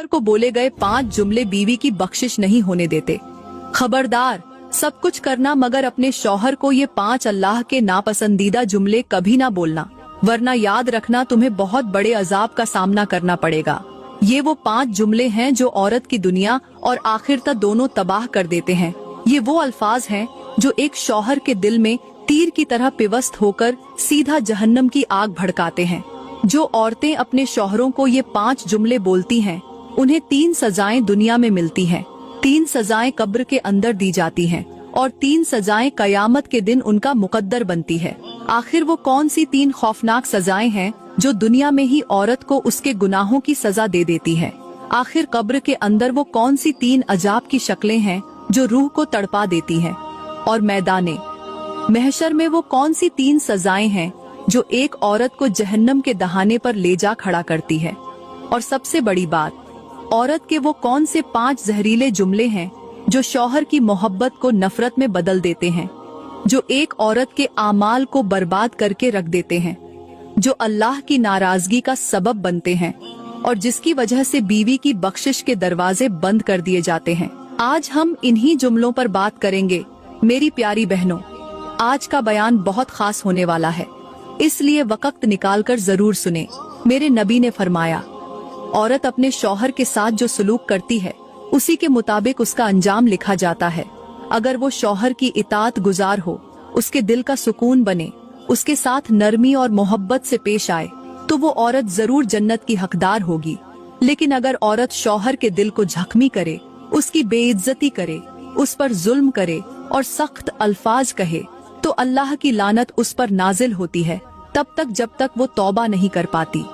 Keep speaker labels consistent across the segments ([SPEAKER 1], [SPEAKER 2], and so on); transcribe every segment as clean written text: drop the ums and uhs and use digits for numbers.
[SPEAKER 1] शौहर को बोले गए 5 जुमले बीवी की बख्शिश नहीं होने देते। खबरदार, सब कुछ करना मगर अपने शौहर को ये 5 अल्लाह के नापसंदीदा जुमले कभी ना बोलना, वरना याद रखना तुम्हें बहुत बड़े अजाब का सामना करना पड़ेगा। ये वो 5 जुमले हैं जो औरत की दुनिया और आखिरत दोनों तबाह कर देते हैं। ये वो अल्फाज हैं जो एक शौहर के दिल में तीर की तरह पिवस्त होकर सीधा जहन्नम की आग भड़काते हैं। जो औरतें अपने शौहरों को ये 5 जुमले बोलती हैं, उन्हें 3 सजाएं दुनिया में मिलती हैं, 3 सजाएं कब्र के अंदर दी जाती हैं और 3 सजाएं कयामत के दिन उनका मुकद्दर बनती है। आखिर वो कौन सी 3 खौफनाक सजाएं हैं जो दुनिया में ही औरत को उसके गुनाहों की सजा दे देती है? आखिर कब्र के अंदर वो कौन सी 3 अजाब की शक्लें हैं जो रूह को तड़पा देती हैं? और मैदाने महशर में वो कौन सी 3 सजाएं हैं जो एक औरत को जहन्नम के दहाने पर ले जा खड़ा करती है? और सबसे बड़ी बात, औरत के वो कौन से 5 जहरीले जुमले हैं जो शौहर की मोहब्बत को नफरत में बदल देते हैं, जो एक औरत के आमाल को बर्बाद करके रख देते हैं, जो अल्लाह की नाराजगी का सबब बनते हैं और जिसकी वजह से बीवी की बख्शिश के दरवाजे बंद कर दिए जाते हैं। आज हम इन्हीं जुमलों पर बात करेंगे। मेरी प्यारी बहनों, आज का बयान बहुत खास होने वाला है, इसलिए वक्त निकालकर जरूर सुने। मेरे नबी ने फरमाया, औरत अपने शौहर के साथ जो सलूक करती है उसी के मुताबिक उसका अंजाम लिखा जाता है। अगर वो शौहर की इताअत गुजार हो, उसके दिल का सुकून बने, उसके साथ नरमी और मोहब्बत से पेश आए, तो वो औरत जरूर जन्नत की हकदार होगी। लेकिन अगर औरत शौहर के दिल को जख्मी करे, उसकी बेइज्जती करे, उस पर जुल्म करे और सख्त अल्फाज कहे, तो अल्लाह की लानत उस पर नाजिल होती है तब तक जब तक वो तौबा नहीं कर पाती।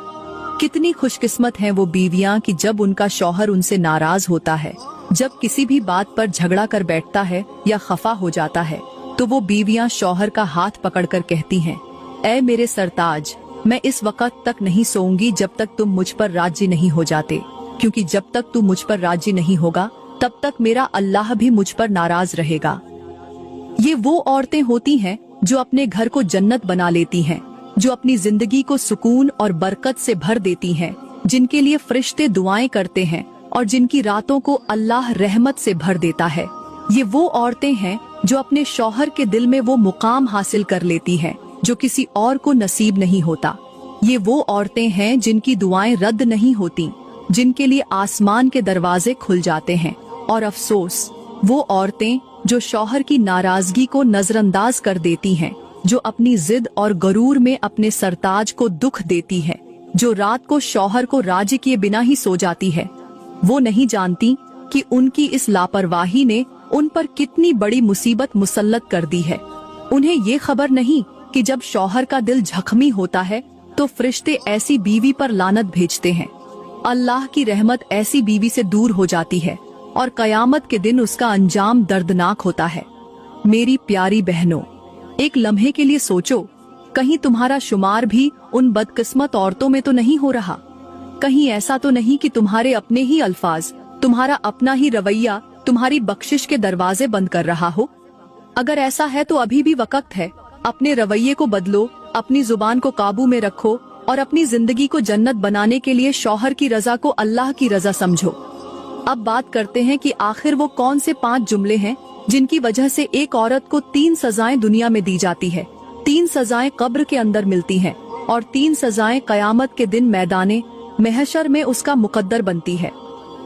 [SPEAKER 1] कितनी खुशकिस्मत हैं वो बीवियां कि जब उनका शौहर उनसे नाराज होता है, जब किसी भी बात पर झगड़ा कर बैठता है या खफा हो जाता है, तो वो बीवियां शौहर का हाथ पकड़कर कहती हैं, ऐ मेरे सरताज, मैं इस वक्त तक नहीं सोऊंगी जब तक तुम मुझ पर राजी नहीं हो जाते, क्योंकि जब तक तू मुझ पर राजी नहीं होगा तब तक मेरा अल्लाह भी मुझ पर नाराज रहेगा। ये वो औरतें होती हैं जो अपने घर को जन्नत बना लेती हैं, जो अपनी जिंदगी को सुकून और बरकत से भर देती हैं, जिनके लिए फरिश्ते दुआएं करते हैं और जिनकी रातों को अल्लाह रहमत से भर देता है। ये वो औरतें हैं जो अपने शौहर के दिल में वो मुकाम हासिल कर लेती हैं जो किसी और को नसीब नहीं होता। ये वो औरतें हैं जिनकी दुआएं रद्द नहीं होती, जिनके लिए आसमान के दरवाजे खुल जाते हैं। और अफसोस, वो औरतें जो शौहर की नाराजगी को नजरअंदाज कर देती हैं, जो अपनी जिद और गरूर में अपने सरताज को दुख देती है, जो रात को शौहर को राजी किए बिना ही सो जाती है। वो नहीं जानती कि उनकी इस लापरवाही ने उन पर कितनी बड़ी मुसीबत मुसल्लत कर दी है। उन्हें ये खबर नहीं कि जब शौहर का दिल जख्मी होता है तो फरिश्ते ऐसी बीवी पर लानत भेजते हैं। अल्लाह की रहमत ऐसी बीवी से दूर हो जाती है और कयामत के दिन उसका अंजाम दर्दनाक होता है। मेरी प्यारी बहनों, एक लम्हे के लिए सोचो, कहीं तुम्हारा शुमार भी उन बदकिस्मत औरतों में तो नहीं हो रहा? कहीं ऐसा तो नहीं कि तुम्हारे अपने ही अल्फाज, तुम्हारा अपना ही रवैया तुम्हारी बख्शिश के दरवाजे बंद कर रहा हो? अगर ऐसा है तो अभी भी वक्त है, अपने रवैये को बदलो, अपनी जुबान को काबू में रखो और अपनी जिंदगी को जन्नत बनाने के लिए शौहर की रजा को अल्लाह की रजा समझो। अब बात करते हैं कि आखिर वो कौन से 5 जुमले हैं जिनकी वजह से एक औरत को 3 सजाएं दुनिया में दी जाती है, 3 सजाएं कब्र के अंदर मिलती हैं और 3 सजाएं कयामत के दिन मैदाने महशर में उसका मुकद्दर बनती है।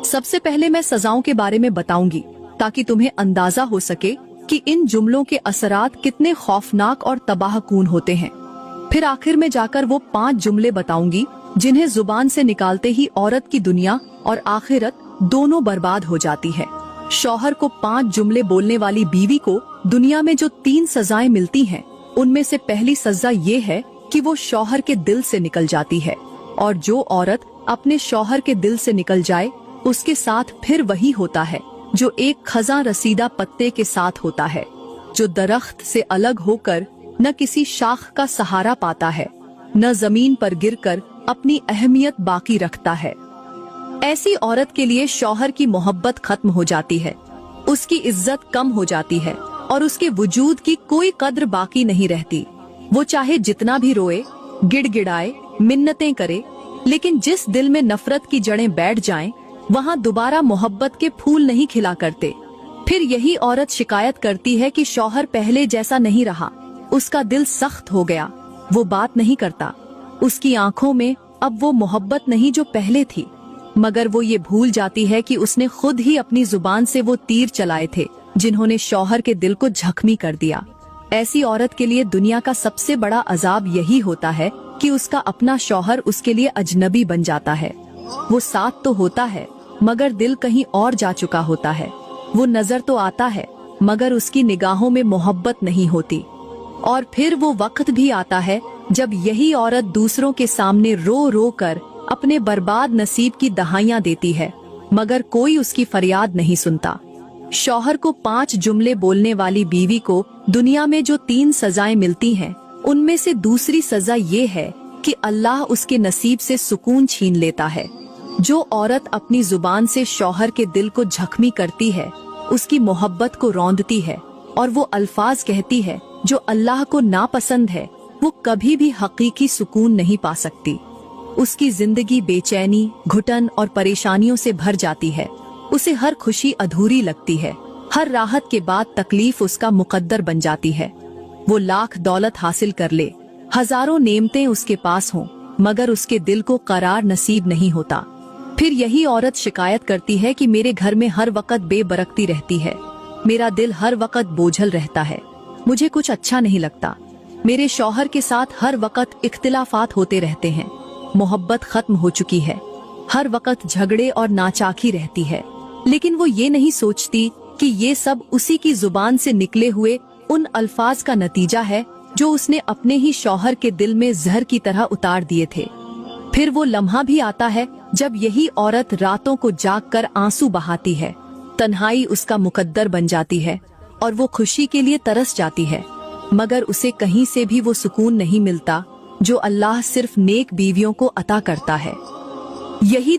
[SPEAKER 1] सबसे पहले मैं सजाओं के बारे में बताऊंगी ताकि तुम्हें अंदाजा हो सके कि इन जुमलों के असरात कितने खौफनाक और तबाहकून होते हैं। फिर आखिर में जाकर वो 5 जुमले बताऊंगी जिन्हें जुबान से निकालते ही औरत की दुनिया और आखिरत दोनों बर्बाद हो जाती है। शौहर को 5 जुमले बोलने वाली बीवी को दुनिया में जो 3 सजाएं मिलती हैं, उनमें से पहली सजा ये है कि वो शौहर के दिल से निकल जाती है। और जो औरत अपने शौहर के दिल से निकल जाए, उसके साथ फिर वही होता है जो एक खजा रसीदा पत्ते के साथ होता है, जो दरख्त से अलग होकर न किसी शाख का सहारा पाता है, न जमीन पर गिरकर अपनी अहमियत बाकी रखता है। ऐसी औरत के लिए शौहर की मोहब्बत खत्म हो जाती है, उसकी इज्जत कम हो जाती है और उसके वजूद की कोई कद्र बाकी नहीं रहती। वो चाहे जितना भी रोए, गिड़गिड़ाए, मिन्नतें करे, लेकिन जिस दिल में नफरत की जड़ें बैठ जाएं, वहाँ दोबारा मोहब्बत के फूल नहीं खिला करते। फिर यही औरत शिकायत करती है कि शौहर पहले जैसा नहीं रहा, उसका दिल सख्त हो गया, वो बात नहीं करता, उसकी आंखों में अब वो मोहब्बत नहीं जो पहले थी। मगर वो ये भूल जाती है कि उसने खुद ही अपनी जुबान से वो तीर चलाए थे जिन्होंने शौहर के दिल को जख्मी कर दिया। ऐसी औरत के लिए दुनिया का सबसे बड़ा अजाब यही होता है कि उसका अपना शौहर उसके लिए अजनबी बन जाता है। वो साथ तो होता है मगर दिल कहीं और जा चुका होता है। वो नजर तो आता है मगर उसकी निगाहों में मोहब्बत नहीं होती। और फिर वो वक्त भी आता है जब यही औरत दूसरों के सामने रो रो कर अपने बर्बाद नसीब की दहाइयां देती है, मगर कोई उसकी फरियाद नहीं सुनता। शौहर को 5 जुमले बोलने वाली बीवी को दुनिया में जो 3 सजाएं मिलती हैं, उनमें से दूसरी सजा ये है कि अल्लाह उसके नसीब से सुकून छीन लेता है। जो औरत अपनी जुबान से शौहर के दिल को जख्मी करती है, उसकी मोहब्बत को रौंदती है और वो अल्फाज कहती है जो अल्लाह को नापसंद है, वो कभी भी हकीकी सुकून नहीं पा सकती। उसकी जिंदगी बेचैनी, घुटन और परेशानियों से भर जाती है। उसे हर खुशी अधूरी लगती है, हर राहत के बाद तकलीफ उसका मुकद्दर बन जाती है। वो लाख दौलत हासिल कर ले, हजारों नेमतें उसके पास हों, मगर उसके दिल को करार नसीब नहीं होता। फिर यही औरत शिकायत करती है कि मेरे घर में हर वक्त बेबरकती रहती है, मेरा दिल हर वक्त बोझल रहता है, मुझे कुछ अच्छा नहीं लगता, मेरे शौहर के साथ हर वक्त इख्तिलाफात होते रहते हैं, मोहब्बत खत्म हो चुकी है, हर वक्त झगड़े और नाचाकी रहती है। लेकिन वो ये नहीं सोचती कि ये सब उसी की जुबान से निकले हुए उन अल्फाज का नतीजा है जो उसने अपने ही शौहर के दिल में जहर की तरह उतार दिए थे। फिर वो लम्हा भी आता है जब यही औरत रातों को जागकर आंसू बहाती है, तन्हाई उसका मुकद्दर बन जाती है और वो खुशी के लिए तरस जाती है, मगर उसे कहीं से भी वो सुकून नहीं मिलता जो अल्लाह सिर्फ नेक बीवियों को अता करता है। यही